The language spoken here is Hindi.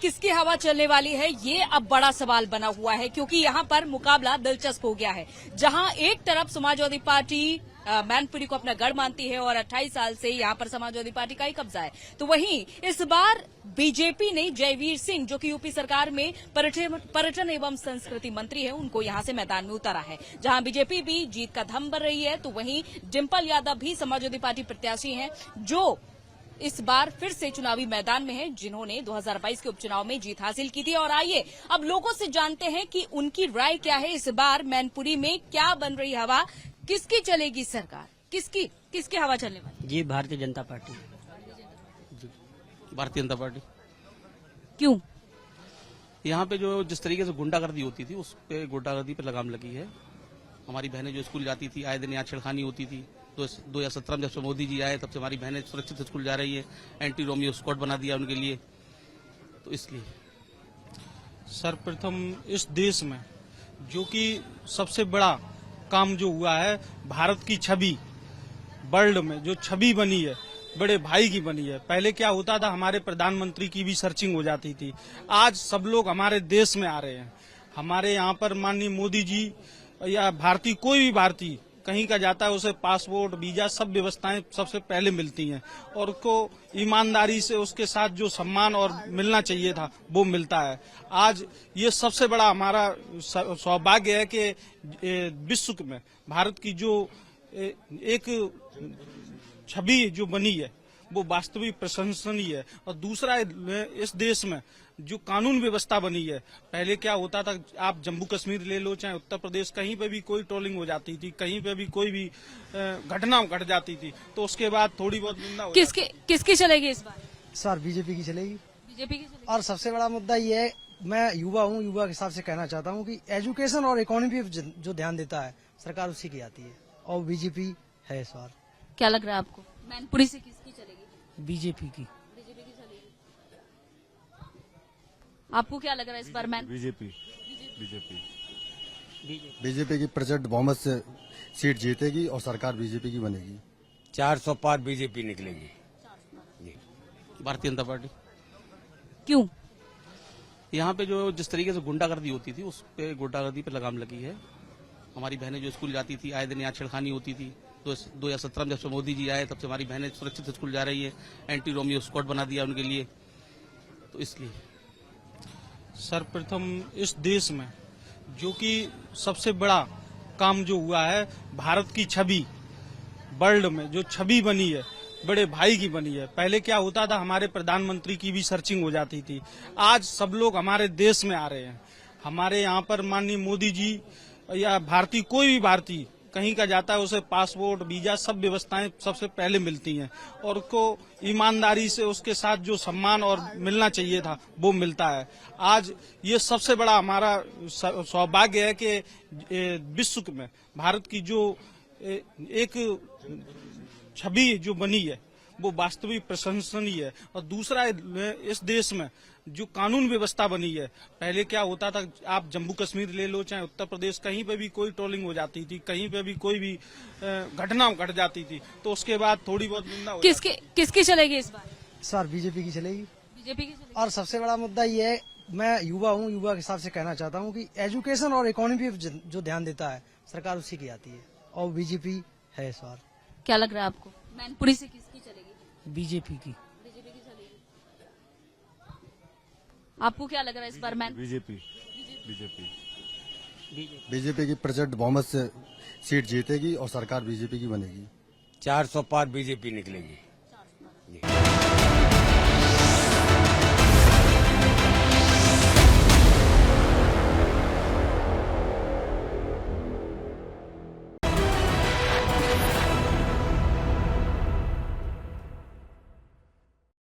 किसकी हवा चलने वाली है, ये अब बड़ा सवाल बना हुआ है, क्योंकि यहाँ पर मुकाबला दिलचस्प हो गया है। जहाँ एक तरफ समाजवादी पार्टी मैनपुरी को अपना गढ़ मानती है और 28 साल से यहाँ पर समाजवादी पार्टी का ही कब्जा है, तो वहीं इस बार बीजेपी ने जयवीर सिंह, जो कि यूपी सरकार में पर्यटन एवं संस्कृति मंत्री है, उनको यहाँ से मैदान में उतारा है। जहाँ बीजेपी भी जीत का दम भर रही है, तो वहीं डिम्पल यादव भी समाजवादी पार्टी प्रत्याशी हैं, जो इस बार फिर से चुनावी मैदान में है, जिन्होंने 2022 के उपचुनाव में जीत हासिल की थी। और आइए अब लोगों से जानते हैं कि उनकी राय क्या है। इस बार मैनपुरी में क्या बन रही हवा, किसकी चलेगी सरकार, किसकी हवा चलने वाली? जी भारतीय जनता पार्टी। भारतीय जनता पार्टी। क्यों? यहाँ पे जो जिस तरीके से गुंडागर्दी होती थी, उस पे गुंडागर्दी पे लगाम लगी है। हमारी बहनें जो स्कूल जाती थी, आए दिन यहाँ छेड़खानी होती थी। 2017 में जब से मोदी जी आए, तब से हमारी बहनें सुरक्षित स्कूल जा रही है। एंटी रोमियो स्क्वाड बना दिया उनके लिए, तो इसलिए सर्वप्रथम इस देश में जो कि सबसे बड़ा काम जो हुआ है, भारत की छवि वर्ल्ड में जो छवि बनी है, बड़े भाई की बनी है। पहले क्या होता था, हमारे प्रधानमंत्री की भी सर्चिंग हो जाती थी। आज सब लोग हमारे देश में आ रहे हैं। हमारे यहाँ पर माननीय मोदी जी या भारतीय, कोई भी भारतीय कहीं का जाता है, उसे पासपोर्ट, वीजा, सब व्यवस्थाएं सबसे पहले मिलती हैं और उसको ईमानदारी से उसके साथ जो सम्मान और मिलना चाहिए था वो मिलता है। आज ये सबसे बड़ा हमारा सौभाग्य है कि विश्व में भारत की जो एक छवि जो बनी है वो वास्तविक प्रशंसनीय है। और दूसरा, इस देश में जो कानून व्यवस्था बनी है, पहले क्या होता था, आप जम्मू कश्मीर ले लो चाहे उत्तर प्रदेश, कहीं पे भी कोई ट्रोलिंग हो जाती थी, कहीं पे भी कोई भी घटना घट जाती थी, तो उसके बाद थोड़ी बहुत निंदा हो किसकी चलेगी इस बार? सर बीजेपी की चलेगी। बीजेपी की चलेगी। और सबसे बड़ा मुद्दा ये है, मैं युवा हूँ, युवा के हिसाब से कहना चाहता हूँ कि एजुकेशन और इकोनॉमी पे जो ध्यान देता है सरकार, उसी की आती है और बीजेपी है इस बार। क्या लग रहा है आपको, मैनपुरी से किसकी चलेगी? बीजेपी की। बीजेपी की चलेगी। आपको क्या लग रहा है इस बार? बीजेपी की प्रचंड बहुमत से सीट जीतेगी और सरकार बीजेपी की बनेगी। 400 पार बीजेपी निकलेगी। भारतीय जनता पार्टी। क्यों? यहाँ पे जो जिस तरीके से गुंडागर्दी होती थी, उस पे गुंडागर्दी पे लगाम लगी है। हमारी बहनें जो स्कूल जाती थी, आए दिन यहाँ छेड़खानी होती थी। 2017 में जब से मोदी जी आए, तब से हमारी बहनें सुरक्षित स्कूल जा रही है। एंटी रोमियो स्क्वाड बना दिया उनके लिए, तो इसलिए सर्वप्रथम इस देश में जो कि सबसे बड़ा काम जो हुआ है, भारत की छवि वर्ल्ड में जो छवि बनी है, बड़े भाई की बनी है। पहले क्या होता था, हमारे प्रधानमंत्री की भी सर्चिंग हो जाती थी। आज सब लोग हमारे देश में आ रहे हैं। हमारे यहाँ पर माननीय मोदी जी या भारतीय, कोई भी भारतीय कहीं का जाता है, उसे पासपोर्ट, वीजा, सब व्यवस्थाएं सबसे पहले मिलती हैं और उसको ईमानदारी से उसके साथ जो सम्मान और मिलना चाहिए था वो मिलता है। आज ये सबसे बड़ा हमारा सौभाग्य है कि विश्व में भारत की जो एक छवि जो बनी है वो वास्तविक प्रशंसनीय है। और दूसरा, इस देश में जो कानून व्यवस्था बनी है, पहले क्या होता था, आप जम्मू कश्मीर ले लो चाहे उत्तर प्रदेश, कहीं पे भी कोई ट्रोलिंग हो जाती थी, कहीं पे भी कोई भी घटना घट जाती थी, तो उसके बाद थोड़ी बहुत निंदा हो किसकी चलेगी इस बार? सर बीजेपी की चलेगी। बीजेपी की चलेगी। और सबसे बड़ा मुद्दा ये है, मैं युवा हूँ, युवा के हिसाब से कहना चाहता हूँ कि एजुकेशन और इकोनॉमी पे जो ध्यान देता है सरकार, उसी की आती है और बीजेपी है इस बार। क्या लग रहा है आपको, मैनपुरी से किसकी चलेगी? बीजेपी की। बीजेपी की चलेगी। आपको क्या लग रहा है इस बार? बीजेपी की प्रचंड बहुमत से सीट जीतेगी और सरकार बीजेपी की बनेगी। 400 पार बीजेपी निकलेगी।